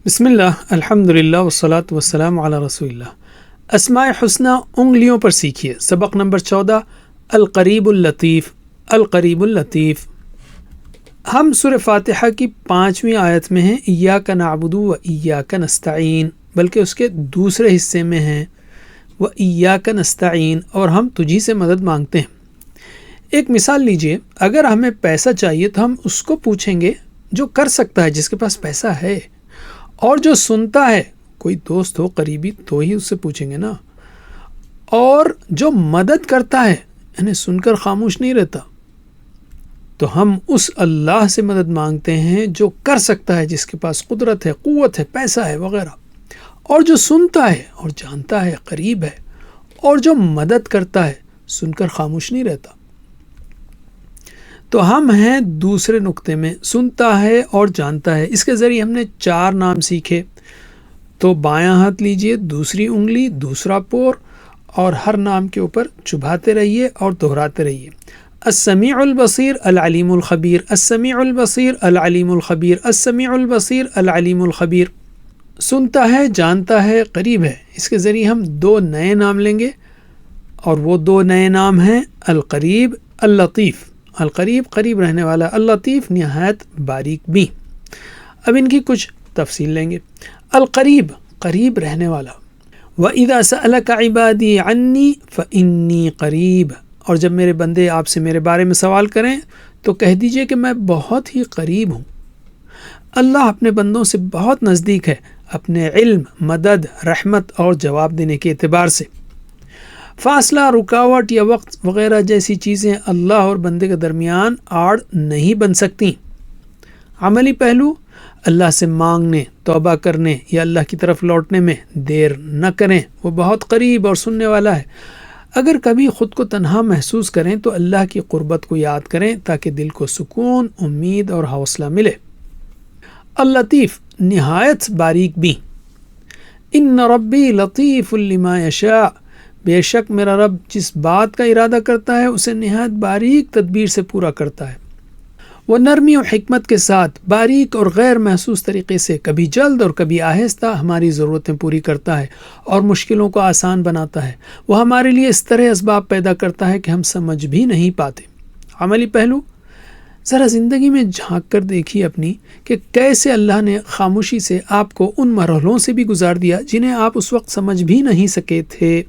بسم اللہ، الحمدللہ والصلاۃ والسلام علی رسول اللہ۔ اسماء حسنی انگلیوں پر سیکھیے۔ سبق نمبر 14، القریب اللطیف۔ القریب اللطیف۔ ہم سورہ فاتحہ کی 5ویں آیت میں ہیں، ایاک نعبد و ایاک نستعین، بلکہ اس کے دوسرے حصے میں ہیں و ایاک نستعین، اور ہم تجھی سے مدد مانگتے ہیں۔ ایک مثال لیجئے، اگر ہمیں پیسہ چاہیے تو ہم اس کو پوچھیں گے جو کر سکتا ہے، جس کے پاس پیسہ ہے، اور جو سنتا ہے، کوئی دوست ہو قریبی تو ہی اس سے پوچھیں گے نا، اور جو مدد کرتا ہے یعنی سن کر خاموش نہیں رہتا، تو ہم اس اللہ سے مدد مانگتے ہیں جو کر سکتا ہے، جس کے پاس قدرت ہے، قوت ہے، پیسہ ہے وغیرہ، اور جو سنتا ہے اور جانتا ہے، قریب ہے، اور جو مدد کرتا ہے، سن کر خاموش نہیں رہتا۔ تو ہم ہیں دوسرے نقطے میں، سنتا ہے اور جانتا ہے۔ اس کے ذریعے ہم نے 4 نام سیکھے۔ تو بایاں ہاتھ لیجئے، دوسری انگلی، دوسرا پور، اور ہر نام کے اوپر چبھاتے رہیے اور دہراتے رہیے۔ السمیع البصیر العلیم الخبیر، السمیع البصیر العلیم الخبیر، السمیع البصیر العلیم الخبیر۔ سنتا ہے، جانتا ہے، قریب ہے۔ اس کے ذریعے ہم 2 نئے نام لیں گے، اور وہ 2 نئے نام ہیں القریب، اللطیف۔ القریب قریب رہنے والا، اللطیف نہایت باریک بھی۔ اب ان کی کچھ تفصیل لیں گے۔ القریب قریب رہنے والا، وَإِذَا سَأَلَكَ عِبَادِي عَنِّي فَإِنِّي قَرِيب، اور جب میرے بندے آپ سے میرے بارے میں سوال کریں تو کہہ دیجئے کہ میں بہت ہی قریب ہوں۔ اللہ اپنے بندوں سے بہت نزدیک ہے، اپنے علم، مدد، رحمت اور جواب دینے کے اعتبار سے۔ فاصلہ، رکاوٹ یا وقت وغیرہ جیسی چیزیں اللہ اور بندے کے درمیان آڑ نہیں بن سکتی۔ عملی پہلو، اللہ سے مانگنے، توبہ کرنے یا اللہ کی طرف لوٹنے میں دیر نہ کریں، وہ بہت قریب اور سننے والا ہے۔ اگر کبھی خود کو تنہا محسوس کریں تو اللہ کی قربت کو یاد کریں تاکہ دل کو سکون، امید اور حوصلہ ملے۔ اللطیف نہایت باریک بھی۔ ان ربی لطیف لما یشاء، بے شک میرا رب جس بات کا ارادہ کرتا ہے اسے نہایت باریک تدبیر سے پورا کرتا ہے۔ وہ نرمی و حکمت کے ساتھ باریک اور غیر محسوس طریقے سے کبھی جلد اور کبھی آہستہ ہماری ضرورتیں پوری کرتا ہے اور مشکلوں کو آسان بناتا ہے۔ وہ ہمارے لیے اس طرح اسباب پیدا کرتا ہے کہ ہم سمجھ بھی نہیں پاتے۔ عملی پہلو، ذرا زندگی میں جھانک کر دیکھیے اپنی کہ کیسے اللہ نے خاموشی سے آپ کو ان مرحلوں سے بھی گزار دیا جنہیں آپ اس وقت سمجھ بھی نہیں سکے تھے۔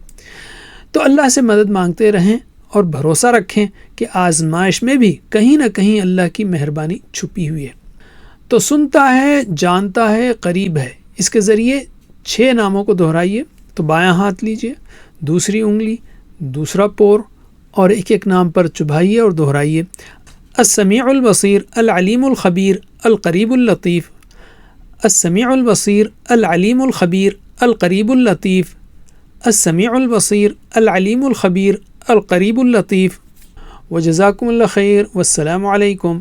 تو اللہ سے مدد مانگتے رہیں اور بھروسہ رکھیں کہ آزمائش میں بھی کہیں نہ کہیں اللہ کی مہربانی چھپی ہوئی ہے۔ تو سنتا ہے، جانتا ہے، قریب ہے۔ اس کے ذریعے 6 ناموں کو دہرائیے۔ تو بایاں ہاتھ لیجئے، دوسری انگلی، دوسرا پور، اور ایک ایک نام پر چبھائیے اور دہرائیے۔ السمیع البصیر العلیم الخبیر القریب اللطیف، السمیع البصیر العلیم الخبیر القریب اللطیف، السمیع البصیر العلیم الخبیر القریب اللطیف۔ وجزاکم اللہ خیر، والسلام علیکم۔